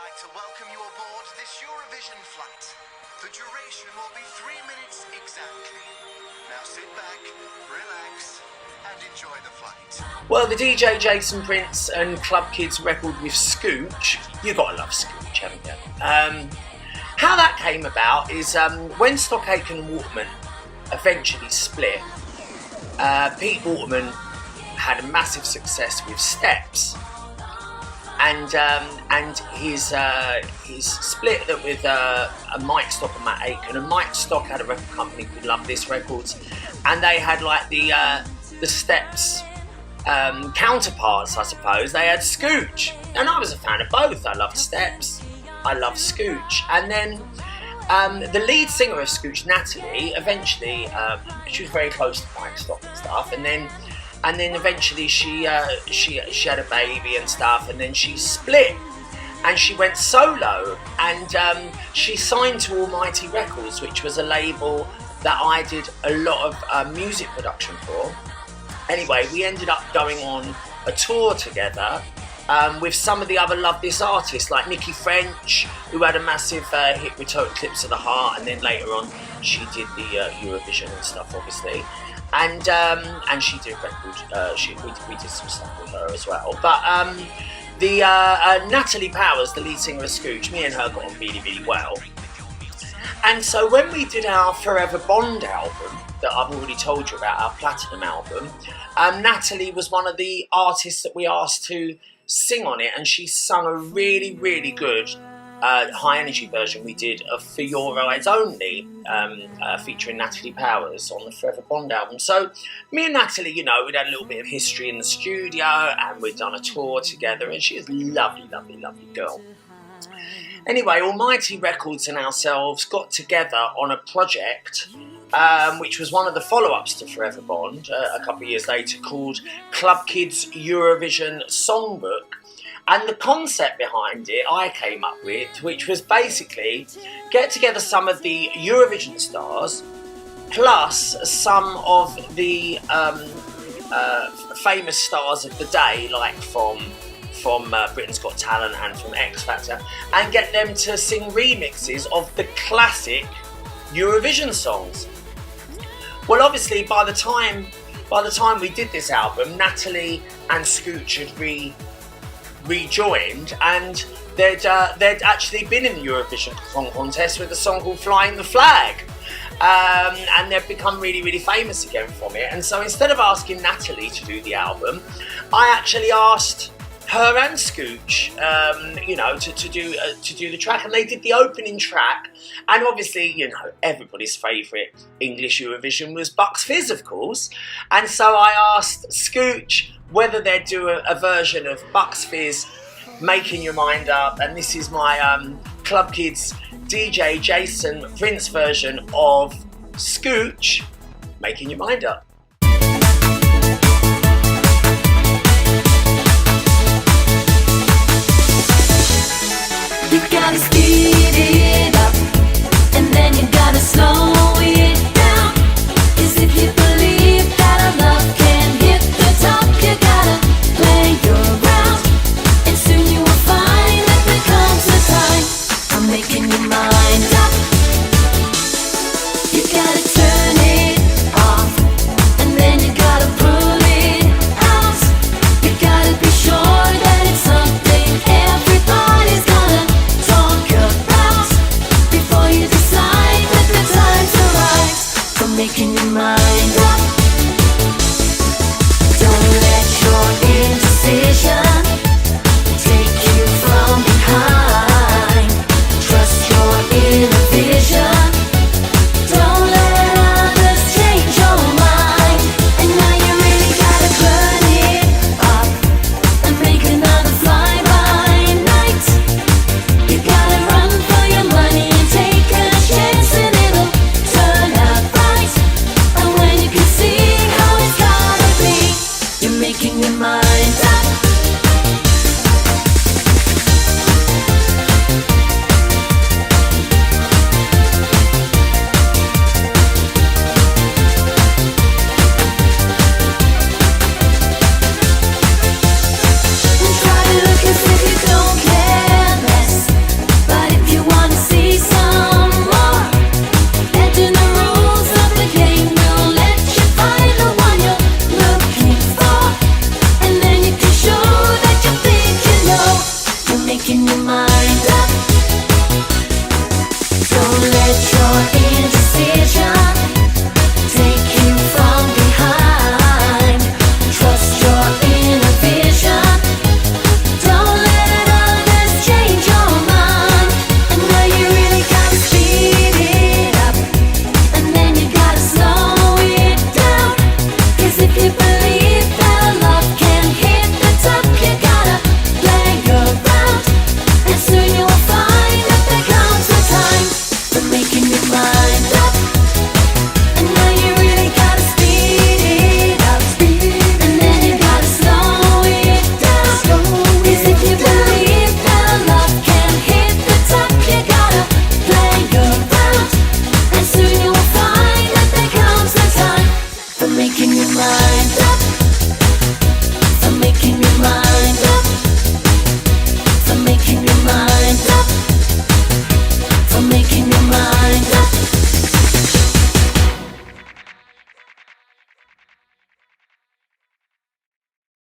like to welcome you aboard this Eurovision flight. The duration will be 3 minutes exactly. Now sit back, relax, and enjoy the flight. Well, the DJ Jason Prince and Klubkidz record with Scooch, you gotta love Scooch, haven't you? How that came about is when Stock Aitken and Waterman eventually split, Pete Waterman had a massive success with Steps, and his split that with Mike Stock and Matt Aitken, and Mike Stock had a record company called Love This Records, and they had like the Steps counterparts, I suppose. They had Scooch, and I was a fan of both. I loved Steps, I loved Scooch, and then the lead singer of Scooch, Natalie, eventually she was very close to Mike Stock and stuff, and then eventually she had a baby and stuff, and then she split and she went solo, and she signed to Almighty Records, which was a label that I did a lot of music production for. Anyway, we ended up going on a tour together with some of the other Love This artists, like Nikki French, who had a massive hit with Total Eclipse of the Heart, and then later on she did the Eurovision and stuff, obviously. And she did records. We did some stuff with her as well. But the Natalie Powers, the lead singer of Scooch, me and her got on really, really well. And so when we did our Forever Bond album, that I've already told you about, our platinum album, Natalie was one of the artists that we asked to sing on it, and she sung a really, really good high energy version we did of For Your Eyes Only, featuring Natalie Powers on the Forever Bond album. So me and Natalie, you know, we'd had a little bit of history in the studio, and we'd done a tour together, and she was a lovely, lovely, lovely girl. Anyway, Almighty Records and ourselves got together on a project which was one of the follow-ups to Forever Bond a couple of years later, called Klubkidz Eurovision Songbook. And the concept behind it I came up with, which was basically get together some of the Eurovision stars plus some of the famous stars of the day, like from Britain's Got Talent and from X Factor, and get them to sing remixes of the classic Eurovision songs. Well, obviously, by the time we did this album, Natalie and Scooch had rejoined, and they'd actually been in the Eurovision Song Contest with a song called Flying the Flag, and they've become really, really famous again from it. And so instead of asking Natalie to do the album, I actually asked her and Scooch, you know, to do the track, and they did the opening track. And obviously, you know, everybody's favourite English Eurovision was Bucks Fizz, of course. And so I asked Scooch whether they'd do a version of Bucks Fizz, Making Your Mind Up, and this is my Klubkidz DJ Jason Prince version of Scooch, Making Your Mind Up. You gotta speed it up, and then you gotta slow it down. 'Cause if you believe that our love can hit the top, you gotta play around, and soon you will find that there comes a time I'm making your mind up. You gotta turn it off making your mind up. Don't let your indecision